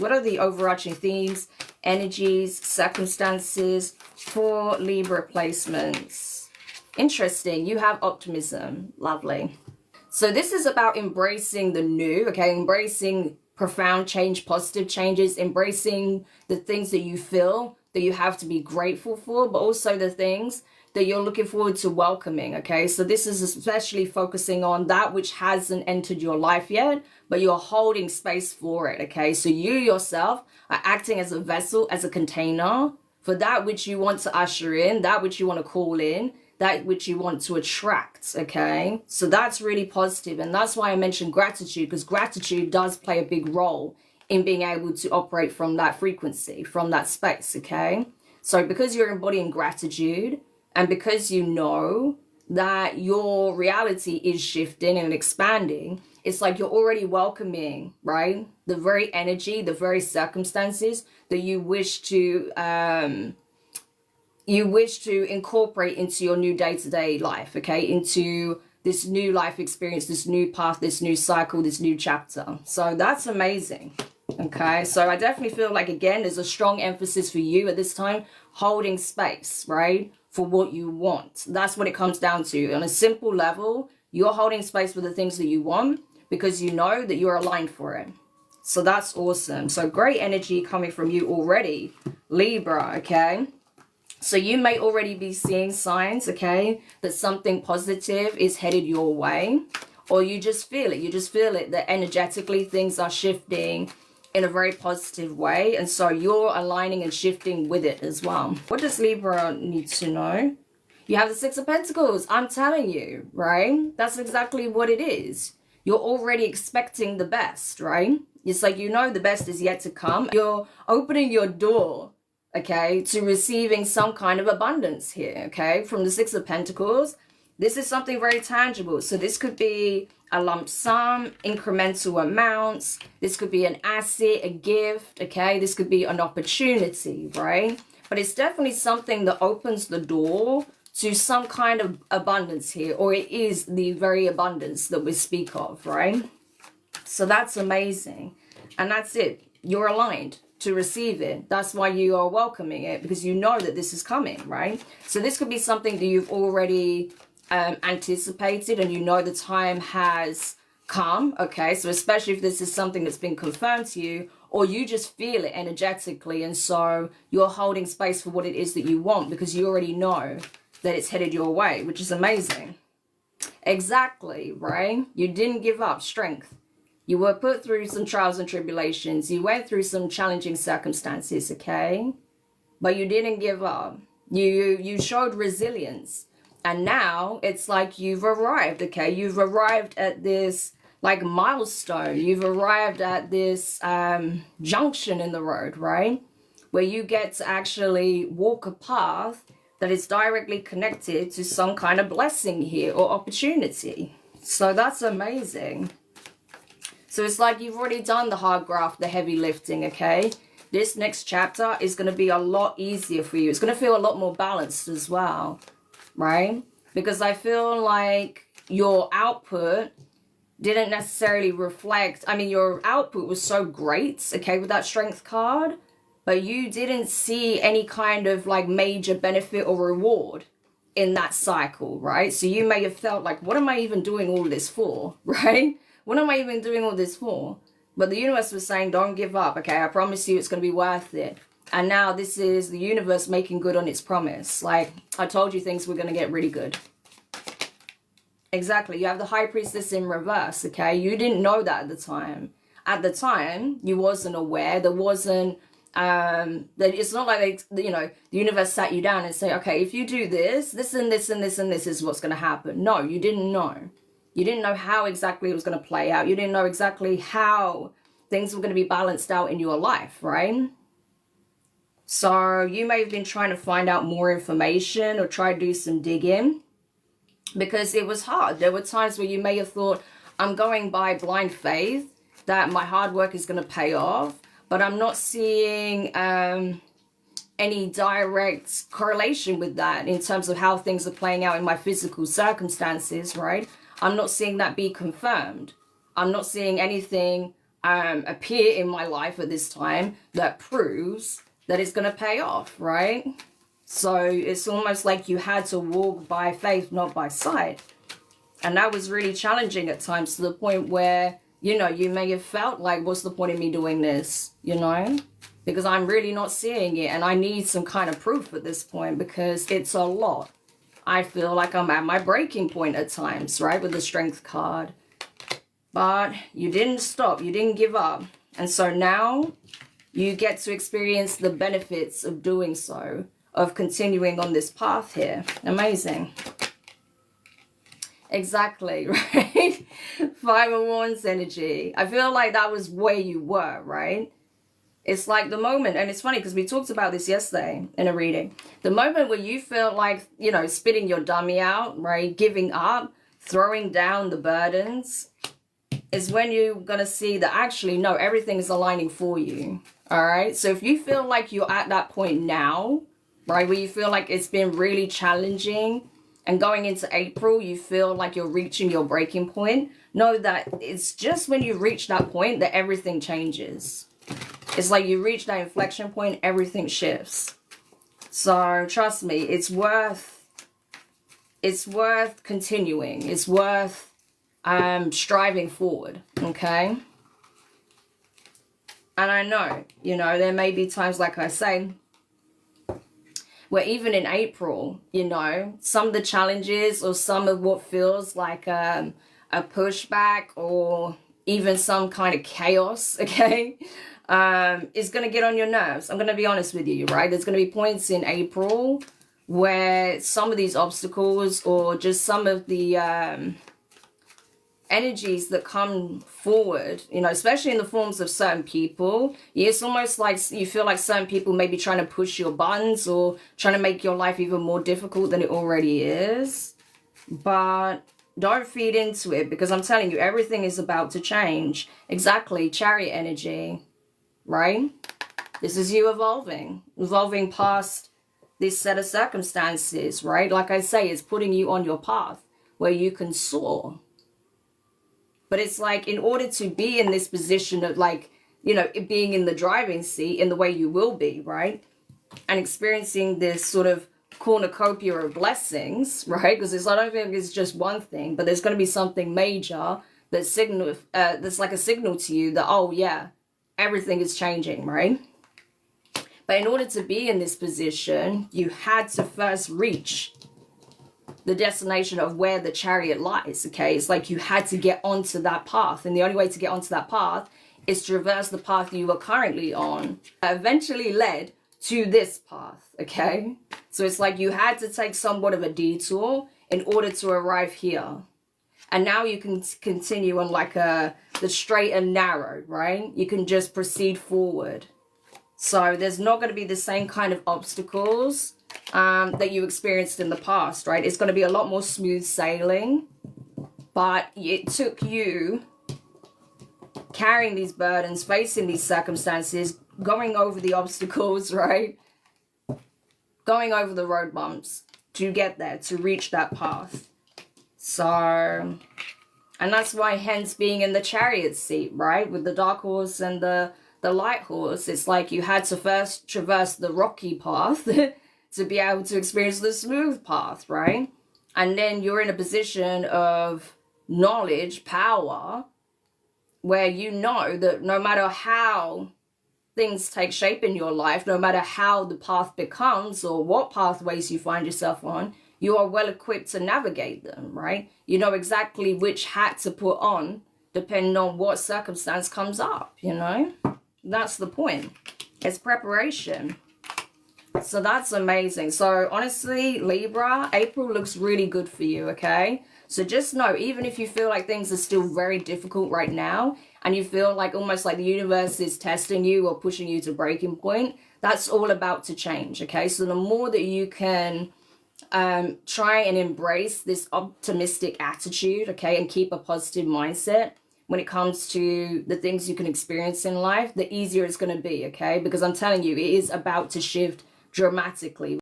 What are the overarching themes, energies, circumstances for Libra placements? Interesting. You have optimism. Lovely. So this is about embracing the new, okay? Embracing profound change, positive changes, embracing the things that you feel that you have to be grateful for, but also the things that you're looking forward to welcoming, okay? So this is especially focusing on that which hasn't entered your life yet, but you're holding space for it, okay? So you yourself are acting as a vessel, as a container for that which you want to usher in, that which you want to call in, that which you want to attract, okay? So that's really positive. And that's why I mentioned gratitude, because gratitude does play a big role in being able to operate from that frequency, from that space, okay? So because you're embodying gratitude, and because you know that your reality is shifting and expanding, it's like you're already welcoming, right? The very energy, the very circumstances that you wish to incorporate into your new day-to-day life, okay? Into this new life experience, this new path, this new cycle, this new chapter. So that's amazing, okay? So I definitely feel like, again, there's a strong emphasis for you at this time, holding space, right? For what you want. That's what it comes down to. On a simple level, you're holding space for the things that you want because you know that you're aligned for it. So that's awesome. So great energy coming from you already, Libra, okay? So you may already be seeing signs, okay, that something positive is headed your way, or you just feel it. You just feel it that energetically things are shifting in a very positive way, and so you're aligning and shifting with it as well. What does Libra need to know? You have the Six of Pentacles. I'm telling you, right? That's exactly what it is. You're already expecting the best, right? It's like, you know, the best is yet to come. You're opening your door, okay, to receiving some kind of abundance here, okay? From the Six of Pentacles, this is something very tangible. So this could be a lump sum, incremental amounts. This could be an asset, a gift, okay? This could be an opportunity, right? But it's definitely something that opens the door to some kind of abundance here, or it is the very abundance that we speak of, right? So that's amazing. And that's it. You're aligned to receive it. That's why you are welcoming it, because you know that this is coming, right? So this could be something that you've already anticipated, and you know the time has come, okay? So especially if this is something that's been confirmed to you, or you just feel it energetically, and so you're holding space for what it is that you want because you already know that it's headed your way, which is amazing. Exactly, right? You didn't give up. Strength. You were put through some trials and tribulations. You went through some challenging circumstances, okay? But you didn't give up. You showed resilience. And now it's like you've arrived, okay? You've arrived at this like milestone. You've arrived at this junction in the road, right? Where you get to actually walk a path that is directly connected to some kind of blessing here or opportunity. So that's amazing. So it's like you've already done the hard graft, the heavy lifting, okay? This next chapter is going to be a lot easier for you. It's going to feel a lot more balanced as well, right? Because I feel like your output didn't necessarily reflect, I mean, your output was so great, okay, with that strength card, but you didn't see any kind of like major benefit or reward in that cycle, right? So you may have felt like, what am I even doing all this for, right? What am I even doing all this for? But the universe was saying, don't give up, okay? I promise you it's going to be worth it. And now this is the universe making good on its promise. Like, I told you things were going to get really good. Exactly. You have the High Priestess in reverse, okay? You didn't know that at the time. At the time, you wasn't aware. There wasn't, that it's not like, they, you know, the universe sat you down and say, okay, if you do this, this and this and this and this is what's going to happen. No, you didn't know. You didn't know how exactly it was going to play out. You didn't know exactly how things were going to be balanced out in your life, right? So you may have been trying to find out more information or try to do some digging because it was hard. There were times where you may have thought, I'm going by blind faith, that my hard work is going to pay off, but I'm not seeing any direct correlation with that in terms of how things are playing out in my physical circumstances, right? I'm not seeing that be confirmed. I'm not seeing anything appear in my life at this time that proves that it's going to pay off, right? So it's almost like you had to walk by faith, not by sight. And that was really challenging at times, to the point where, you know, you may have felt like, what's the point of me doing this, you know? Because I'm really not seeing it, and I need some kind of proof at this point, because it's a lot. I feel like I'm at my breaking point at times, right, with the Strength card. But you didn't stop, you didn't give up. And so now you get to experience the benefits of doing so, of continuing on this path here. Amazing. Exactly, right? Five of Wands energy. I feel like that was where you were, right? It's like the moment, and it's funny because we talked about this yesterday in a reading. The moment where you feel like, you know, spitting your dummy out, right? Giving up, throwing down the burdens, is when you're going to see that actually, no, everything is aligning for you. All right. So if you feel like you're at that point now, right, where you feel like it's been really challenging, and going into April, you feel like you're reaching your breaking point, know that it's just when you reach that point that everything changes. It's like you reach that inflection point, everything shifts. So trust me, it's worth continuing. It's worth striving forward, okay? And I know, you know, there may be times, like I say, where even in April, you know, some of the challenges or some of what feels like a pushback or even some kind of chaos, okay, is going to get on your nerves. I'm going to be honest with you, right? There's going to be points in April where some of these obstacles or just some of the energies that come forward, you know, especially in the forms of certain people, it's almost like you feel like certain people may be trying to push your buttons or trying to make your life even more difficult than it already is. But don't feed into it, because I'm telling you, everything is about to change. Exactly. Chariot energy, right? This is you evolving past this set of circumstances, right? Like I say, it's putting you on your path where you can soar. But it's like, in order to be in this position of, like, you know, being in the driving seat in the way you will be, right? And experiencing this sort of cornucopia of blessings, right? Because I don't think it's just one thing, but there's going to be something major that's like a signal to you that, oh yeah, everything is changing, right? But in order to be in this position, you had to first reach the destination of where the chariot lies, okay? It's like you had to get onto that path, and the only way to get onto that path is to reverse the path you are currently on, eventually led to this path, okay? So it's like you had to take somewhat of a detour in order to arrive here. And now you can continue on like the straight and narrow, right? You can just proceed forward. So there's not going to be the same kind of obstacles that you experienced in the past, right? It's going to be a lot more smooth sailing, but it took you carrying these burdens, facing these circumstances, going over the obstacles, right? Going over the road bumps to get there, to reach that path. So, and that's why, hence being in the chariot seat, right? With the dark horse and the light horse, it's like you had to first traverse the rocky path to be able to experience the smooth path, right? And then you're in a position of knowledge, power, where you know that no matter how things take shape in your life, no matter how the path becomes or what pathways you find yourself on, you are well equipped to navigate them, right? You know exactly which hat to put on depending on what circumstance comes up, you know? That's the point. It's preparation. So that's amazing. So honestly, Libra, April looks really good for you, okay? So just know, even if you feel like things are still very difficult right now, and you feel like almost like the universe is testing you or pushing you to breaking point, that's all about to change, okay? So the more that you can try and embrace this optimistic attitude, okay, and keep a positive mindset when it comes to the things you can experience in life, the easier it's going to be, okay? Because I'm telling you, it is about to shift dramatically.